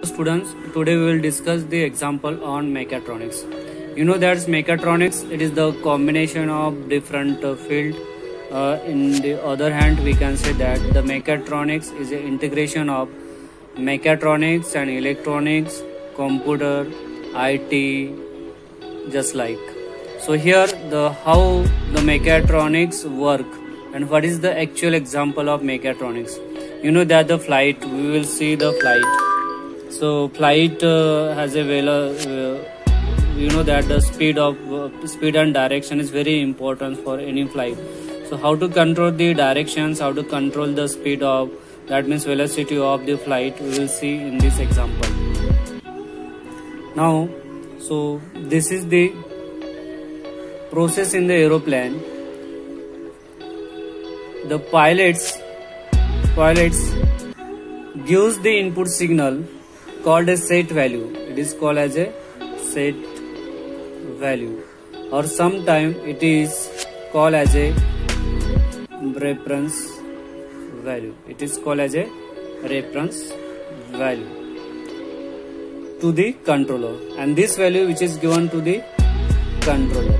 Students, today we will discuss the example on mechatronics. You know that mechatronics, it is the combination of different field. In the other hand, we can say that the mechatronics is an integration of mechatronics and electronics, computer, IT, just like. So here the how the mechatronics work and what is the actual example of mechatronics. You know that the flight, we will see the flight. So flight has a you know that the speed and direction is very important for any flight. So how to control the directions, how to control the speed of, that means velocity of the flight, we will see in this example. Now, so this is the process in the aeroplane. The pilots gives the input signal called a set value. It is called as a set value, or sometime it is called as a reference value. It is called as a reference value to the controller, and this value which is given to the controller.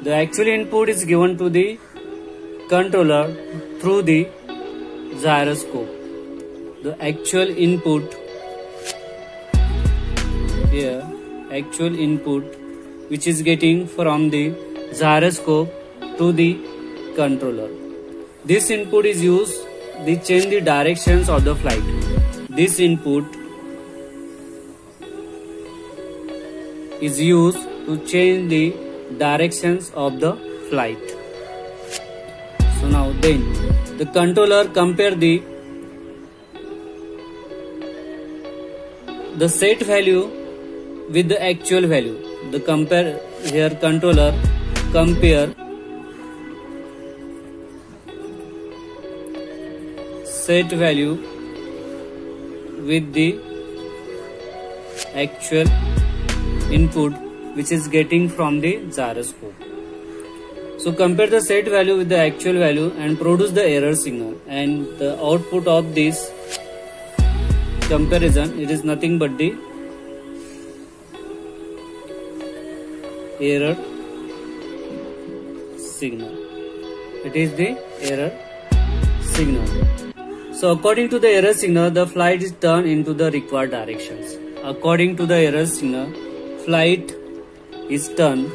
The actual input is given to the controller through the gyroscope. The actual input here, actual input which is getting from the gyroscope to the controller. This input is used to change the directions of the flight. This input is used to change the directions of the flight. So now then the controller compare the set value with the actual value. The compare here, controller compare set value with the actual input which is getting from the gyroscope. So compare the set value with the actual value and produce the error signal, and the output of this comparison, it is nothing but the error signal. It is the error signal. So according to the error signal, the flight is turned into the required directions. According to the error signal, flight is turned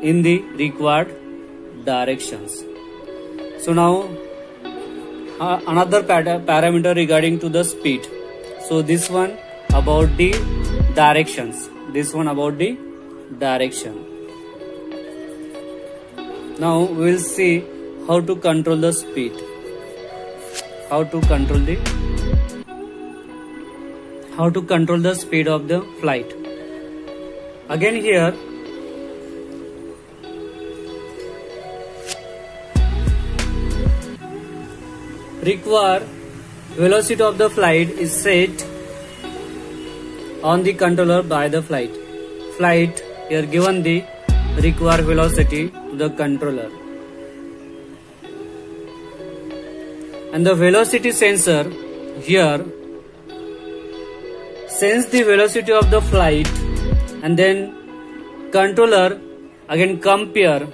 in the required directions. So now another parameter regarding to the speed. So this one about the directions. This one about the direction. Now we will see how to control the speed. How to control the speed of the flight. Again here required velocity of the flight is set on the controller by the flight. Here given the required velocity to the controller, and the velocity sensor here sense the velocity of the flight, and then controller again compare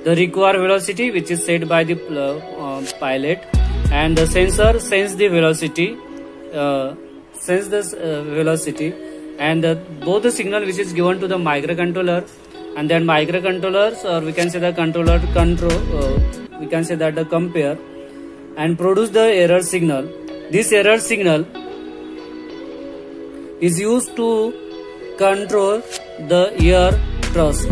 the required velocity which is set by the pilot, and the sensor sense the velocity, and both the signal which is given to the microcontroller, and then microcontrollers, or we can say the controller we can say that the compare and produce the error signal. This error signal is used to control the air thrust.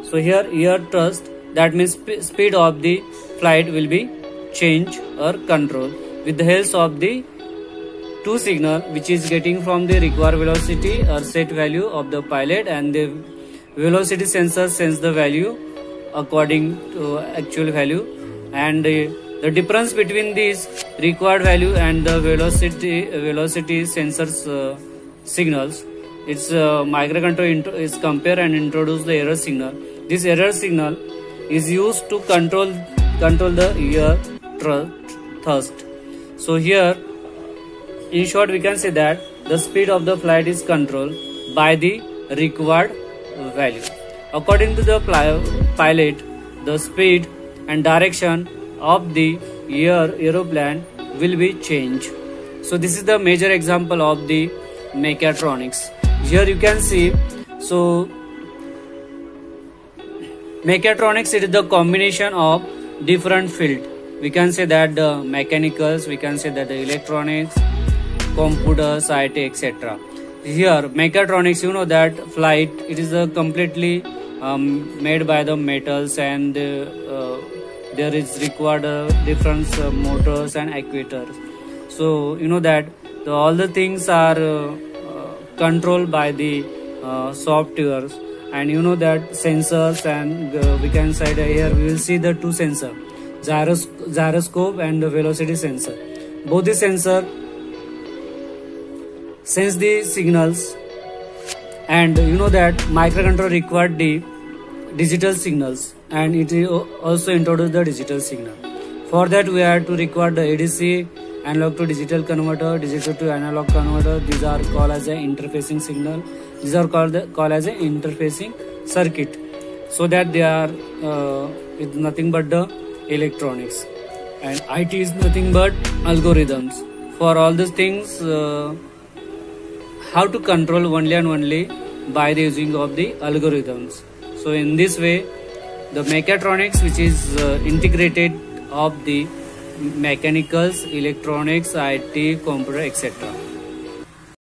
So here air thrust, that means speed of the flight will be changed or controlled with the help of the two signal which is getting from the required velocity or set value of the pilot, and the velocity sensor sense the value according to actual value, and the difference between this required value and the velocity sensors signals, its microcontroller is compare and introduce the error signal. This error signal is used to control the air thrust. So here, in short, we can say that the speed of the flight is controlled by the required value. According to the pilot, the speed and direction of the aeroplane will be changed. So this is the major example of the mechatronics. Here you can see, so mechatronics, it is the combination of different field. We can say that the mechanicals, we can say that the electronics, computers, IT, etc. Here mechatronics, you know that flight, it is a completely made by the metals, and there is required different motors and actuators. So you know that all the things are controlled by the softwares, and you know that sensors, and we can say that here we will see the two sensors, gyroscope and the velocity sensor. Both the sensor sense the signals, and you know that microcontroller required the digital signals, and it also introduce the digital signal. For that we have to require the ADC, analog to digital converter, digital to analog converter. These are called as an interfacing signal. These are called as an interfacing circuit. So that they are it's nothing but the electronics, and IT is nothing but algorithms. For all these things, how to control only and only by the using of the algorithms. So in this way, the mechatronics, which is integrated of the mechanicals, electronics, IT, computer, etc.